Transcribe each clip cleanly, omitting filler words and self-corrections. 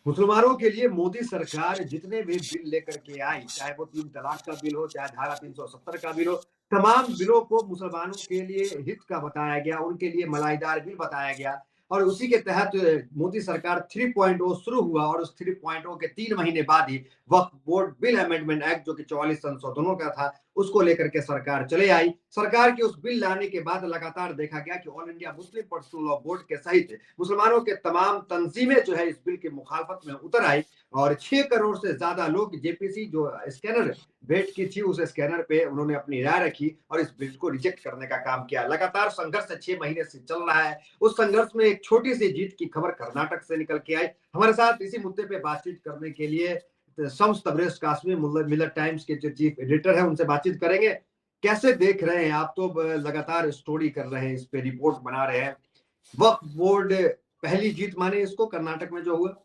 मुसलमानों के लिए मोदी सरकार जितने भी बिल लेकर के आई, चाहे वो 3 तलाक का बिल हो, चाहे धारा 370 का बिल हो, तमाम बिलों को मुसलमानों के लिए हित का बताया गया, उनके लिए मलाईदार बिल बताया गया। और उसी के तहत मोदी सरकार 3.0 शुरू हुआ और उस 3.0 के 3 महीने बाद ही वक्फ बोर्ड बिल अमेंडमेंट एक्ट, जो कि 44 संशोधनों का था, उसको लेकर के सरकार चले आई। सरकार के उस बिल लाने के बाद लगातार देखा गया कि all India Muslim personal law board के सहित मुसलमानों के तमाम तंजीमें जो है इस बिल की मुखालफत में उतर आई और 6 करोड़ से ज्यादा लोग जेपीसी जो स्कैनर भेंट की थी, उस स्कैनर पे उन्होंने अपनी राय रखी और इस बिल को रिजेक्ट करने का काम किया। लगातार संघर्ष 6 महीने से चल रहा है। उस संघर्ष में एक छोटी सी जीत की खबर कर्नाटक से निकल के आई। हमारे साथ इसी मुद्दे पे बातचीत करने के लिए शम्स तबरेज कासमी, मिलर टाइम्स के जो चीफ एडिटर है, उनसे बातचीत करेंगे। कैसे देख रहे हैं आप? तो लगातार स्टोरी कर रहे हैं, इस पे रिपोर्ट बना रहे हैं। वक्फ बोर्ड पहली जीत माने इसको कर्नाटक में जो हुआ?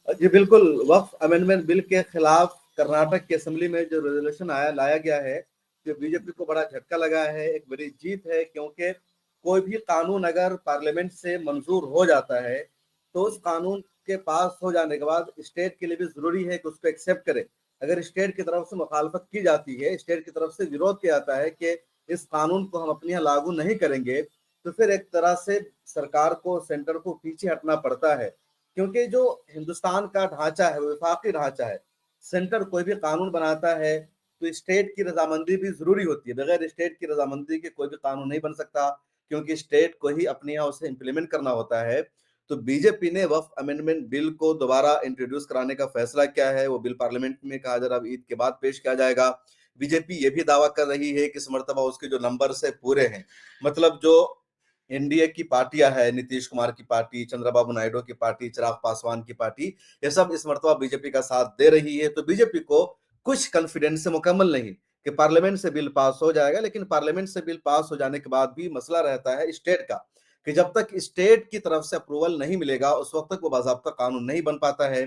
जी बिल्कुल, वक्फ अमेंडमेंट बिल के खिलाफ कर्नाटक की असेंबली में जो रेजोल्यूशन लाया गया है, जो बीजेपी को बड़ा झटका लगा है, एक बड़ी जीत है। क्योंकि कोई भी कानून अगर पार्लियामेंट से मंजूर हो जाता है तो उस कानून के पास हो जाने के बाद स्टेट के लिए भी जरूरी है कि उसको एक्सेप्ट करे। अगर स्टेट की तरफ से मुखालफत की जाती है, स्टेट की तरफ से विरोध किया जाता है कि इस कानून को हम अपने यहाँ लागू नहीं करेंगे, तो फिर एक तरह से सरकार को, सेंटर को पीछे हटना पड़ता है। क्योंकि जो हिंदुस्तान का ढांचा है वो विफाकी ढांचा है। सेंटर कोई भी कानून बनाता है तो स्टेट की रजामंदी भी जरूरी होती है। बगैर स्टेट की रजामंदी के कोई भी कानून नहीं बन सकता, क्योंकि स्टेट को ही अपने यहाँ उसे इम्प्लीमेंट करना होता है। तो बीजेपी ने वक्फ अमेंडमेंट बिल को दोबारा इंट्रोड्यूस कराने का फैसला किया है। वो बिल पार्लियामेंट में कहा जा रहा है ईद के बाद पेश किया जाएगा। बीजेपी ये भी दावा कर रही है कि इस मर्तबा उसके जो नंबर है पूरे हैं, मतलब जो एनडीए की पार्टियां है, नीतीश कुमार की पार्टी, चंद्रबाबू नायडू की पार्टी, चिराग पासवान की पार्टी, ये सब इस मर्तबा बीजेपी का साथ दे रही है। तो बीजेपी को कुछ कॉन्फिडेंस से मुकम्मल नहीं कि पार्लियामेंट से बिल पास हो जाएगा, लेकिन पार्लियामेंट से बिल पास हो जाने के बाद भी मसला रहता है स्टेट का, कि जब तक स्टेट की तरफ से अप्रूवल नहीं मिलेगा उस वक्त तक वो बाज़ाब्ता कानून नहीं बन पाता है।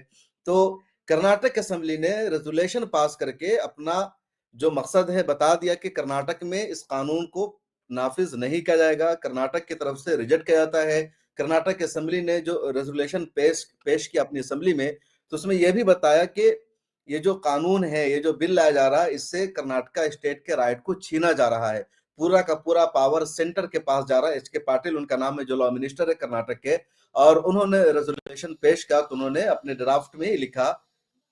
तो कर्नाटक असेंबली ने रेजोल्यूशन पास करके अपना जो मकसद है बता दिया कि कर्नाटक में इस कानून को नाफिज नहीं किया जाएगा, कर्नाटक की तरफ से रिजेक्ट किया जाता है। कर्नाटक असेंबली ने जो रेजोल्यूशन पेश किया अपनी असेंबली में, तो उसमें यह भी बताया कि ये जो कानून है, ये जो बिल लाया जा रहा है, इससे कर्नाटक स्टेट के राइट को छीना जा रहा है। पूरा का पूरा पावर सेंटर के पास जा रहा है। एच के पाटिल उनका नाम है, जो लॉ मिनिस्टर है कर्नाटक के, और उन्होंने रेजोल्यूशन पेश किया तो उन्होंने अपने ड्राफ्ट में लिखा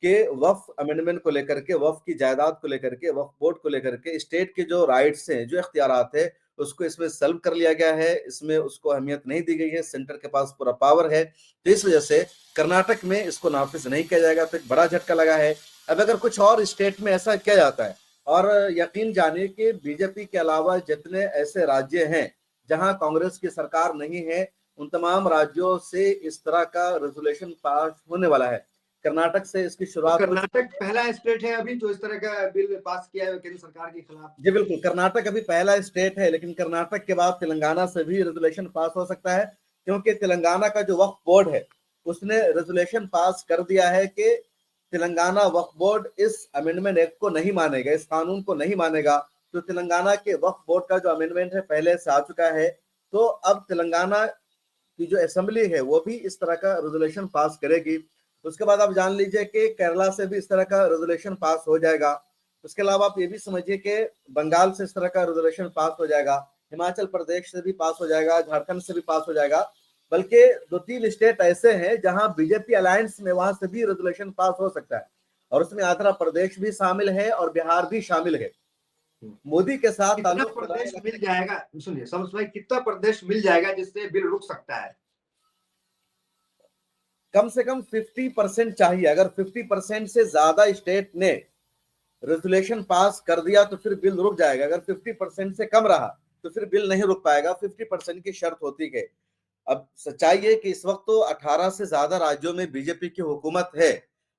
कि वक्फ अमेंडमेंट को लेकर के, वक्फ की जायदाद को लेकर के, वक्फ बोर्ड को लेकर के स्टेट के जो राइट्स हैं, जो इख्तियारात है, उसको इसमें सल्व कर लिया गया है। इसमें उसको अहमियत नहीं दी गई है, सेंटर के पास पूरा पावर है। तो इस वजह से कर्नाटक में इसको नाफिज नहीं किया जाएगा। तो एक बड़ा झटका लगा है। अब अगर कुछ और स्टेट में ऐसा किया जाता है, और यकीन जानिए कि बीजेपी के अलावा जितने ऐसे राज्य हैं जहां कांग्रेस की सरकार नहीं है, उन तमाम राज्यों से इस तरह का रेजोल्यूशन पास होने वाला है। कर्नाटक से इसकी तो शुरुआत हो चुकी कर्नाटक है। पहला स्टेट है अभी जो इस तरह का बिल पास किया है केंद्र सरकार के खिलाफ? जी बिल्कुल, कर्नाटक अभी पहला स्टेट है, लेकिन कर्नाटक के बाद तेलंगाना से भी रेजोल्यूशन पास हो सकता है। क्योंकि तेलंगाना का जो वक्फ बोर्ड है उसने रेजोल्यूशन पास कर दिया है कि तेलंगाना वक्फ बोर्ड इस अमेंडमेंट एक्ट को नहीं मानेगा, इस कानून को नहीं मानेगा। तो तेलंगाना के वक्फ बोर्ड का जो अमेंडमेंट है पहले से आ चुका है। तो अब तेलंगाना की जो असेंबली है वो भी इस तरह का रेजोल्यूशन पास करेगी। उसके बाद आप जान लीजिए कि केरला से भी इस तरह का रेजोल्यूशन पास हो जाएगा। उसके अलावा आप ये भी समझिए कि बंगाल से इस तरह का रेजोल्यूशन पास हो जाएगा, हिमाचल प्रदेश से भी पास हो जाएगा, झारखंड से भी पास हो जाएगा। बल्कि 2-3 स्टेट ऐसे हैं जहां बीजेपी अलायंस में, वहां से भी रेजोल्यूशन पास हो सकता है। और उसमें आंध्र प्रदेश भी शामिल है और बिहार भी शामिल है। मोदी के साथ कितना ताल्लुक बनाए प्रदेश मिल रखने के जाएगा? सुनिए शम्स भाई, कितना प्रदेश मिल जाएगा जिससे बिल रुक सकता है? कम से कम 50% चाहिए। अगर 50% से ज्यादा स्टेट ने रेजोल्यूशन पास कर दिया तो फिर बिल रुक जाएगा। अगर 50% से कम रहा तो फिर बिल नहीं रुक पाएगा। 50% की शर्त होती है। अब सच्चाई है कि इस वक्त तो 18 से ज्यादा राज्यों में बीजेपी की हुकूमत है,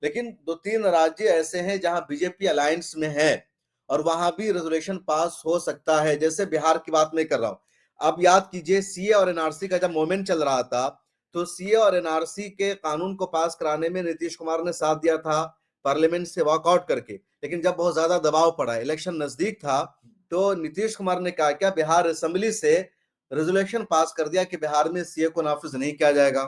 लेकिन 2-3 राज्य ऐसे हैं जहां बीजेपी अलायंस में है और वहां भी रेजोल्यूशन पास हो सकता है। जैसे बिहार की बात मैं कर रहा हूं। आप याद कीजिए, सीए और एनआरसी का जब मूवमेंट चल रहा था तो सीए और एनआरसी के कानून को पास कराने में नीतीश कुमार ने साथ दिया था, पार्लियामेंट से वॉकआउट करके। लेकिन जब बहुत ज्यादा दबाव पड़ा, इलेक्शन नजदीक था, तो नीतीश कुमार ने कहा क्या, बिहार असेंबली से रेजोल्यूशन पास कर दिया कि बिहार में सीए को नाफिज नहीं किया जाएगा।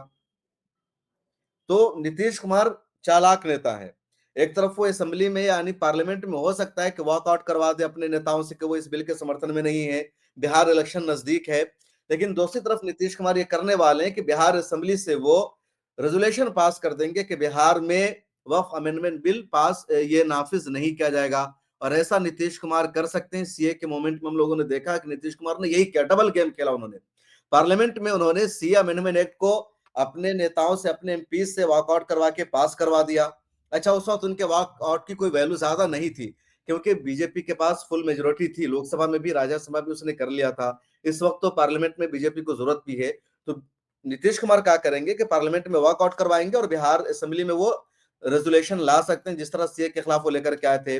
तो नीतीश कुमार चालाक नेता है। एक तरफ वो असेंबली में यानी पार्लियामेंट में हो सकता है कि वॉकआउट करवा दे अपने नेताओं से कि वो इस बिल के समर्थन में नहीं है, बिहार इलेक्शन नजदीक है, लेकिन दूसरी तरफ नीतीश कुमार ये करने वाले हैं कि बिहार असेंबली से वो रेजोल्यूशन पास कर देंगे कि बिहार में वक्फ अमेंडमेंट बिल पास ये नाफिज नहीं किया जाएगा। और ऐसा नीतीश कुमार कर सकते हैं। सीए के मोमेंट में हम लोगों ने देखा कि नीतीश कुमार ने यही किया, डबल गेम खेला उन्होंने। पार्लियामेंट में उन्होंने सीए अमेंडमेंट एक्ट को अपने नेताओं से, अपने एमपी से वॉकआउट करवा के पास करवा दिया। अच्छा, उस वक्त उनके वॉकआउट की कोई वैल्यू ज्यादा नहीं थी, क्योंकि बीजेपी के पास फुल मेजोरिटी थी, लोकसभा में भी राज्यसभा भी उसने कर लिया था। इस वक्त तो पार्लियामेंट में बीजेपी को जरूरत भी है। तो नीतीश कुमार क्या करेंगे कि पार्लियामेंट में वॉकआउट करवाएंगे और बिहार असेंबली में वो रेजोल्यूशन ला सकते हैं, जिस तरह सीए के खिलाफ वो लेकर के आए थे।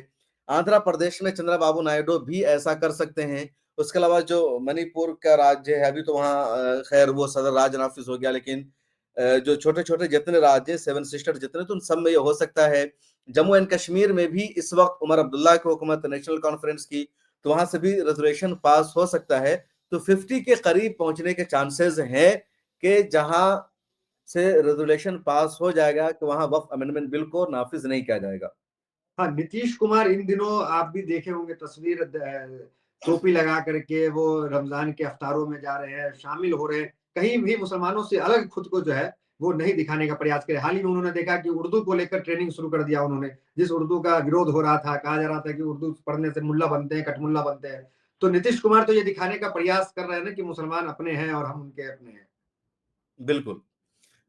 आंध्र प्रदेश में चंद्रबाबू नायडू भी ऐसा कर सकते हैं। उसके अलावा जो मणिपुर का राज्य है, अभी तो वहां खैर वो सदर राज्य नाफिज हो गया, लेकिन जो छोटे छोटे जितने राज्य, सेवन सिस्टर जितने, तो उन सब में ये हो सकता है। जम्मू एंड कश्मीर में भी इस वक्त उमर अब्दुल्ला की हुकूमत, नेशनल कॉन्फ्रेंस की, तो वहां से भी रेजोल्यूशन पास हो सकता है। तो 50 के करीब पहुंचने के चांसेस हैं कि जहां से रेजोल्यूशन पास हो जाएगा कि वहां वक्फ अमेंडमेंट बिल को नाफिज नहीं किया जाएगा। हाँ, नीतीश कुमार इन दिनों आप भी देखे होंगे तस्वीर, टोपी लगा करके वो रमजान के अफ्तारों में जा रहे हैं, शामिल हो रहे हैं, कहीं भी मुसलमानों से अलग खुद को जो है वो नहीं दिखाने का प्रयास करे। हाल ही में उन्होंने देखा कि उर्दू को लेकर ट्रेनिंग शुरू कर दिया उन्होंने, जिस उर्दू का विरोध हो रहा था, कहा जा रहा था कि उर्दू पढ़ने से मुल्ला बनते हैं, कटमुल्ला बनते हैं। तो नीतीश कुमार तो ये दिखाने का प्रयास कर रहे हैं ना कि मुसलमान अपने हैं और हम उनके अपने हैं। बिल्कुल।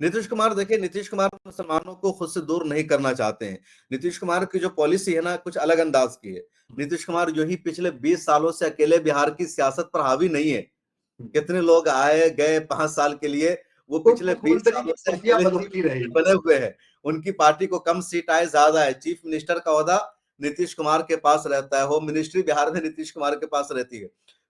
नीतीश कुमार देखिए, नीतीश कुमार मुसलमानों को खुद से दूर नहीं करना चाहते हैं। नीतीश कुमार की जो पॉलिसी है ना, कुछ अलग अंदाज की है। नीतीश कुमार जो ही पिछले 20 सालों से अकेले बिहार की सियासत पर हावी नहीं है। कितने लोग आए गए 5 साल के लिए, वो तो पिछले 20 मुख्यमंत्री की सालों से कुर्सियां अकेले बदलती रही। बने हुए हैं। उनकी पार्टी को कम सीट आए, ज्यादा है, चीफ मिनिस्टर का ओहदा नीतीश कुमार के पास रहता है, होम मिनिस्ट्री बिहार में नीतीश कुमार के पास रहती है।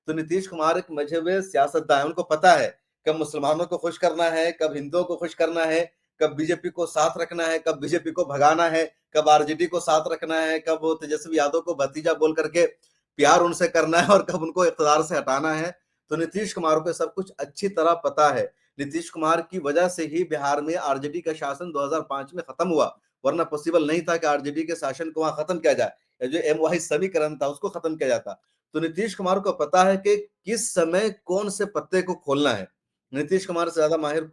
तो नीतीश कुमार एक मजहबी सियासतदान है, उनको पता है कब मुसलमानों को खुश करना है, कब हिंदुओं को खुश करना है, कब बीजेपी को साथ रखना है, कब बीजेपी को भगाना है, कब आरजेडी को साथ रखना है, कब तेजस्वी यादव को भतीजा बोल करके प्यार उनसे करना है, और कब उनको इख्तियार से हटाना है। तो नीतीश कुमार को सब कुछ अच्छी तरह पता है। नीतीश कुमार की वजह से ही बिहार में आरजेडी का शासन 2005 में खत्म हुआ, वरना पॉसिबल नहीं था कि आरजेडी के शासन को वहां खत्म किया जाए। जो एम वाई समीकरण था उसको खत्म किया जाता। तो नीतीश कुमार को पता है कि किस समय कौन से पत्ते को खोलना है। नीतीश कुमार से ज्यादा माहिर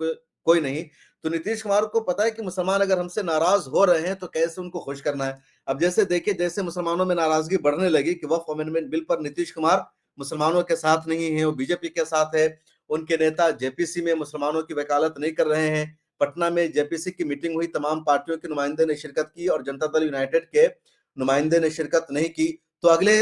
कोई नहीं। तो नीतीश कुमार को पता है कि मुसलमान अगर हमसे नाराज हो रहे हैं तो कैसे उनको खुश करना है। अब जैसे देखिए, जैसे मुसलमानों में नाराजगी बढ़ने लगी कि वक्फ अमेंडमेंट बिल पर नीतीश कुमार मुसलमानों के साथ नहीं है, वो बीजेपी के साथ है। उनके नेता जेपीसी में मुसलमानों की वकालत नहीं कर रहे हैं। पटना में जेपीसी की मीटिंग हुई, तमाम पार्टियों के नुमाइंदे ने शिरकत की और जनता दल यूनाइटेड के नुमाइंदे ने शिरकत नहीं की। तो अगले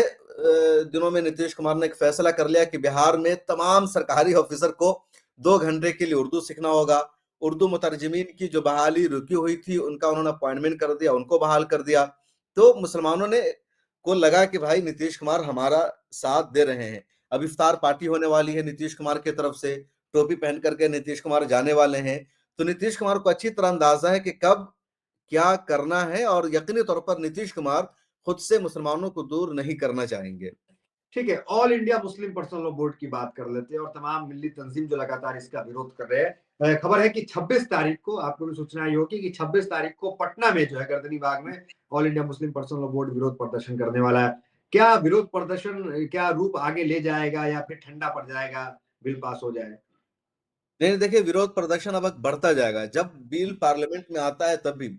दिनों में नीतीश कुमार ने एक फैसला कर लिया कि बिहार में तमाम सरकारी ऑफिसर को 2 घंटे के लिए उर्दू सीखना होगा। उर्दू मुतरजमीन की जो बहाली रुकी हुई थी, उनका उन्होंने अपॉइंटमेंट कर दिया, उनको बहाल कर दिया। तो मुसलमानों ने को लगा कि भाई नीतीश कुमार हमारा साथ दे रहे हैं। अब इफ्तार पार्टी होने वाली है नीतीश कुमार की तरफ से, टोपी पहन करके नीतीश कुमार जाने वाले हैं। तो नीतीश कुमार को अच्छी तरह अंदाजा है कि कब क्या करना है, और यकीनी तौर पर नीतीश कुमार खुद से मुसलमानों को दूर नहीं करना चाहेंगे। ठीक है, all India Muslim personal law board की बात कर लेते हैं और तमाम मिल्ली तंजीम जो लगातार इसका विरोध कर रहे हैं। खबर है कि 26 तारीख को, आपको भी सूचना आई होगी कि 26 तारीख को पटना में जो है गर्दनी बाग में all India Muslim personal law board विरोध प्रदर्शन करने वाला है। क्या विरोध प्रदर्शन क्या रूप आगे ले जाएगा या फिर ठंडा पड़ जाएगा, बिल पास हो जाए? नहीं, देखिए, विरोध प्रदर्शन अब बढ़ता जाएगा। जब बिल पार्लियामेंट में आता है तभी।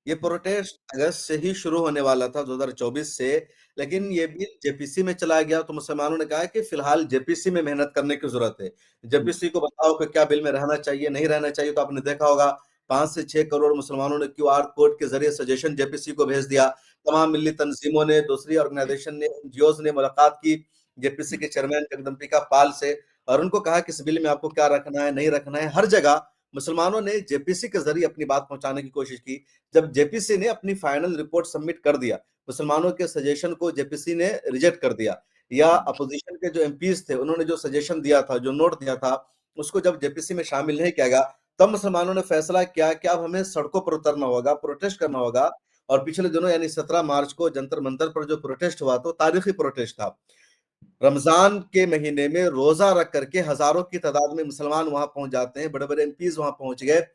ये प्रोटेस्ट अगस्त से ही शुरू होने वाला था, 2024 से, लेकिन ये बिल जेपीसी में चला गया। तो मुसलमानों ने कहा कि फिलहाल जेपीसी में मेहनत करने की जरूरत है। जेपीसी को बताओ कि क्या बिल में रहना चाहिए, नहीं रहना चाहिए। तो आपने देखा होगा 5 से 6 करोड़ मुसलमानों ने क्यूआर कोड के जरिए सजेशन जेपीसी को भेज दिया। तमाम मिली तंजीमों ने, दूसरी ऑर्गेनाइजेशन ने, एनजीओ ने मुलाकात की जेपीसी के चेयरमैन जगदम्बिका पाल से, और उनको कहा कि इस बिल में आपको क्या रखना है, नहीं रखना है। हर जगह मुसलमानों ने जेपीसी के जरिए अपनी बात पहुंचाने की कोशिश की। जब जेपीसी ने अपनी फाइनल रिपोर्ट सबमिट कर दिया, मुसलमानों के सजेशन को जेपीसी ने रिजेक्ट कर दिया, या अपोजिशन के जो एमपीज थे उन्होंने जो सजेशन दिया था, जो नोट दिया था, उसको जब जेपीसी में शामिल नहीं किया गया, तब मुसलमानों ने फैसला किया कि अब हमें सड़कों पर उतरना होगा, प्रोटेस्ट करना होगा। और पिछले दिनों यानी 17 मार्च को जंतर मंतर पर जो प्रोटेस्ट हुआ, तो तारीखी प्रोटेस्ट था। रमजान के महीने में रोजा रख करके हजारों की तादाद में मुसलमान वहां पहुंच जाते हैं, बड़े बड़े एमपीज वहां पहुंच गए,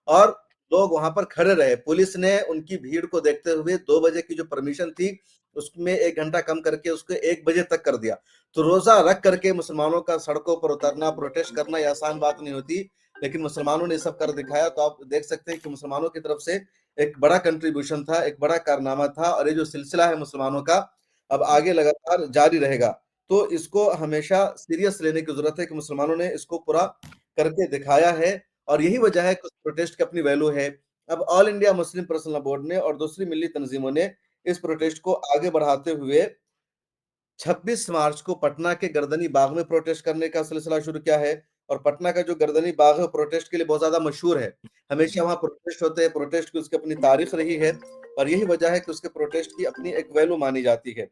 और लोग वहां पर खड़े रहे। पुलिस ने उनकी भीड़ को देखते हुए 2 बजे की जो परमिशन थी उसमें 1 घंटा कम करके उसको 1 बजे तक कर दिया। तो रोजा रख करके मुसलमानों का सड़कों पर उतरना, प्रोटेस्ट करना ये आसान बात नहीं होती, लेकिन मुसलमानों ने सब कर दिखाया। तो आप देख सकते हैं कि मुसलमानों की तरफ से एक बड़ा कंट्रीब्यूशन था, एक बड़ा कारनामा था, और ये जो सिलसिला है मुसलमानों का अब आगे लगातार जारी रहेगा। तो इसको हमेशा सीरियस लेने की जरूरत है कि मुसलमानों ने इसको पूरा करके दिखाया है, और यही वजह है कि उस प्रोटेस्ट की अपनी वैल्यू है। अब all India Muslim personal board ने और दूसरी मिली तंजीमों ने इस प्रोटेस्ट को आगे बढ़ाते हुए 26 मार्च को पटना के गर्दनी बाग में प्रोटेस्ट करने का सिलसिला शुरू किया है। और पटना का जो गर्दनी बाग है प्रोटेस्ट के लिए बहुत ज्यादा मशहूर है। हमेशा वहां प्रोटेस्ट होते हैं, प्रोटेस्ट की उसकी अपनी तारीख रही है, और यही वजह है कि उसके प्रोटेस्ट की अपनी एक वैल्यू मानी जाती है।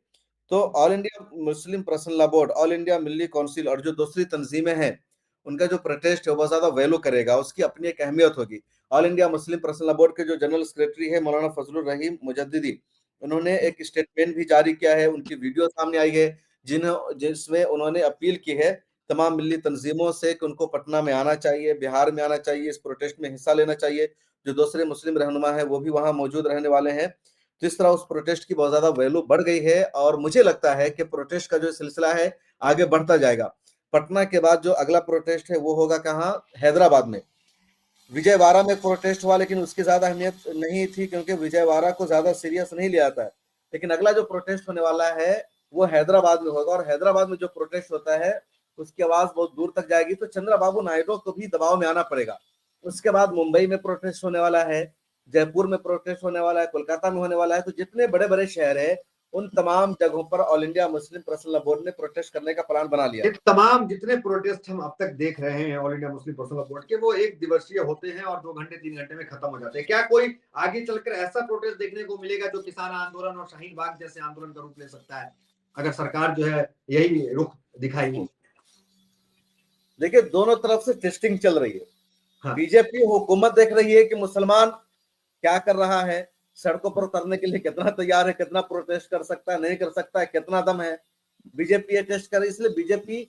तो all India Muslim personal law board, all India Milli council और जो दूसरी तंजीमें हैं, उनका जो प्रोटेस्ट है वो ज्यादा वैल्यू करेगा, उसकी अपनी एक अहमियत होगी। All India Muslim personal law board के जो जनरल सेक्रेटरी है मौलाना फजलुर रहीम मुजद्दिदी, उन्होंने एक स्टेटमेंट भी जारी किया है, उनकी वीडियो सामने आई है जिसमें उन्होंने अपील की है तमाम मिली तंजीमों से कि उनको पटना में आना चाहिए, बिहार में आना चाहिए, इस प्रोटेस्ट में हिस्सा लेना चाहिए। जो दूसरे मुस्लिम रहनुमा है वो भी वहां मौजूद रहने वाले हैं। तो इस तरह उस प्रोटेस्ट की बहुत ज्यादा वैल्यू बढ़ गई है, और मुझे लगता है कि प्रोटेस्ट का जो सिलसिला है आगे बढ़ता जाएगा। पटना के बाद जो अगला प्रोटेस्ट है वो होगा कहाँ, हैदराबाद में। विजयवाड़ा में प्रोटेस्ट हुआ, लेकिन उसकी ज्यादा अहमियत नहीं थी क्योंकि विजयवाड़ा को ज्यादा सीरियस नहीं लिया जाता है। लेकिन अगला जो प्रोटेस्ट होने वाला है वो हैदराबाद में होगा, और हैदराबाद में जो प्रोटेस्ट होता है उसकी आवाज बहुत दूर तक जाएगी। तो चंद्रबाबू नायडू को भी दबाव में आना पड़ेगा। उसके बाद मुंबई में प्रोटेस्ट होने वाला है, जयपुर में प्रोटेस्ट होने वाला है, कोलकाता में होने वाला है। तो जितने बड़े बड़े शहर है उन तमाम जगहों पर all India Muslim personal board ने प्रोटेस्ट करने का प्लान बना लिया। ये तमाम जितने प्रोटेस्ट हम अब तक देख रहे हैं all India Muslim personal board के, वो 1 दिवसीय होते हैं और 2 घंटे 3 घंटे में खत्म हो जाते हैं। क्या कोई आगे चलकर ऐसा प्रोटेस्ट देखने को मिलेगा जो किसान आंदोलन और शाहीन बाग जैसे आंदोलन का रूप ले सकता है, अगर सरकार जो है यही रुख दिखाएगी? देखिए, दोनों तरफ से टेस्टिंग चल रही है। हाँ। बीजेपी हुकूमत देख रही है कि मुसलमान क्या कर रहा है, सड़कों पर उतरने के लिए कितना तैयार है, कितना प्रोटेस्ट कर सकता है, नहीं कर सकता है, कितना दम है। बीजेपी ये टेस्ट कर रही है, इसलिए बीजेपी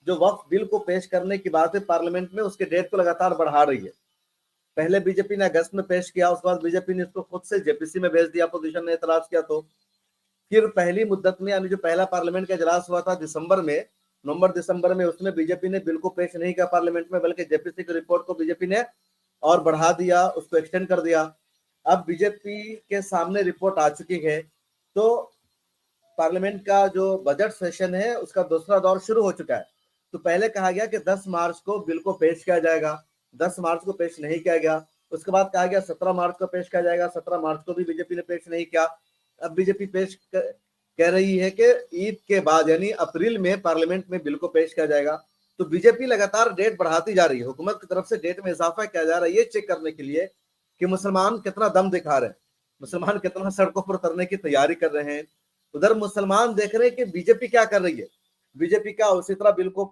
जो वक्फ बिल को पेश करने की बात है पार्लियामेंट में, उसके डेट को लगातार बढ़ा रही है। पहले बीजेपी ने अगस्त में पेश किया, उसके बाद बीजेपी ने इसको खुद से जेपीसी में भेज दिया, अपोजिशन ने एतराज किया। तो फिर पहली मुद्दत में, यानी जो पहला पार्लियामेंट का इजलास हुआ था दिसंबर में, नवंबर दिसंबर में, उसमें बीजेपी ने बिल को पेश नहीं किया पार्लियामेंट में, बल्कि जेपीसी की रिपोर्ट को बीजेपी ने और बढ़ा दिया, उसको एक्सटेंड कर दिया। अब बीजेपी के सामने रिपोर्ट आ चुकी है, तो पार्लियामेंट का जो बजट सेशन है उसका दूसरा दौर शुरू हो चुका है। तो पहले कहा गया कि 10 मार्च को बिल को पेश किया जाएगा, 10 मार्च को पेश नहीं किया गया। उसके बाद कहा गया 17 मार्च को पेश किया जाएगा, 17 मार्च को भी बीजेपी ने पेश नहीं किया। अब बीजेपी कह रही है कि ईद के बाद यानी अप्रैल में पार्लियामेंट में बिल को पेश किया जाएगा। तो बीजेपी लगातार डेट बढ़ाती जा रही है, हुकूमत की तरफ से डेट में इजाफा किया जा रहा है, ये चेक करने के लिए कि मुसलमान कितना दम दिखा रहे हैं, मुसलमान कितना सड़कों पर उतरने की तैयारी कर रहे हैं। उधर मुसलमान देख रहे हैं कि बीजेपी क्या कर रही है, बीजेपी क्या उसी तरह बिल को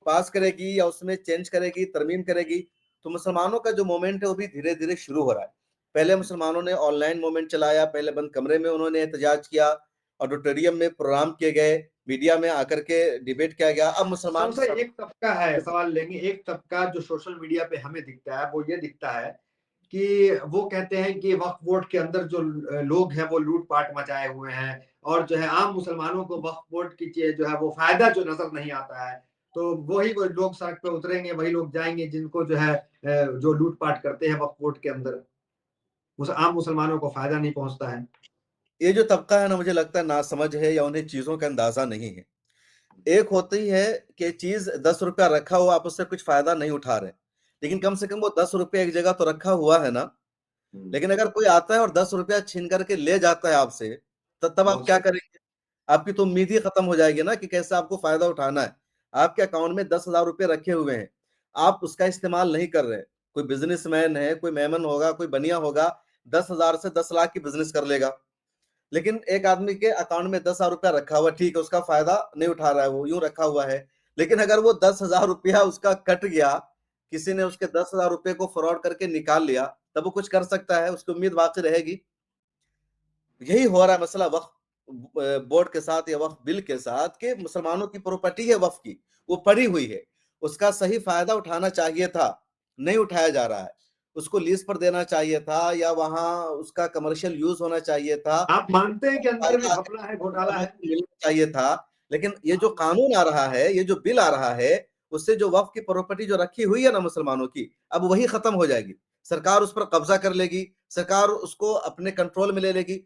पास करेगी या उसमें चेंज करेगी, तरमीम करेगी। तो मुसलमानों का जो मोमेंट है वो भी धीरे धीरे शुरू हो रहा है। पहले मुसलमानों ने ऑनलाइन मोमेंट चलाया, पहले बंद कमरे में उन्होंने एहतजाज किया, ऑडिटोरियम में प्रोग्राम किए गए, मीडिया में आकर के डिबेट किया गया। अब मुसलमान एक तबका है, सवाल लेंगे, एक तबका जो सोशल मीडिया पे हमें दिखता है वो ये दिखता है कि वो कहते हैं कि वक्फ बोर्ड के अंदर जो लोग हैं वो लूटपाट मचाए हुए हैं, और जो है आम मुसलमानों को वक्फ बोर्ड की जो है वो फायदा जो नजर नहीं आता है। तो वही वो लोग सड़क पे उतरेंगे, वही लोग जाएंगे जिनको जो है जो लूटपाट करते हैं वक्फ बोर्ड के अंदर, आम मुसलमानों को फायदा नहीं पहुंचता है। ये जो तबका है ना, मुझे लगता है नासमझ है या उन्हें चीजों का अंदाजा नहीं है। एक होती है कि चीज 10 रुपया रखा हुआ, आप उससे कुछ फायदा नहीं उठा रहे, लेकिन कम से कम वो 10 रुपया एक जगह तो रखा हुआ है ना। लेकिन अगर कोई आता है और 10 रुपया छीन करके ले जाता है आपसे, तो तब आप क्या करेंगे? आपकी तो उम्मीद ही खत्म हो जाएगी ना कि कैसे आपको फायदा उठाना है। आपके अकाउंट में 10,000 रुपये रखे हुए हैं, आप उसका इस्तेमाल नहीं कर रहे। कोई बिजनेसमैन है, कोई मेमन होगा, कोई बनिया होगा, 10,000 से 10 लाख की बिजनेस कर लेगा। लेकिन एक आदमी के अकाउंट में 10,000 रुपया रखा हुआ, ठीक है, उसका फायदा नहीं उठा रहा है, वो यूं रखा हुआ है। लेकिन अगर वो 10,000 रुपया उसका कट गया, किसी ने उसके 10,000 रुपये को फ्रॉड करके निकाल लिया, तब वो कुछ कर सकता है, उसकी उम्मीद बाकी रहेगी। यही हो रहा है मसला वक्फ बोर्ड के साथ या वक्फ बिल के साथ, कि मुसलमानों की प्रॉपर्टी है वक्फ की, वो पड़ी हुई है, उसका सही फायदा उठाना चाहिए था, नहीं उठाया जा रहा है। उसको लीज पर देना चाहिए था या वहां उसका कमर्शियल यूज होना चाहिए था, आप मानते हैं कि अंदर में घपला है, घोटाला है? मिलना चाहिए था। लेकिन ये जो कानून आ रहा है, ये जो बिल आ रहा है, उससे जो वक्फ की प्रॉपर्टी जो रखी हुई है ना मुसलमानों की, अब वही खत्म हो जाएगी। सरकार उस पर कब्जा कर लेगी, सरकार उसको अपने कंट्रोल में ले लेगी।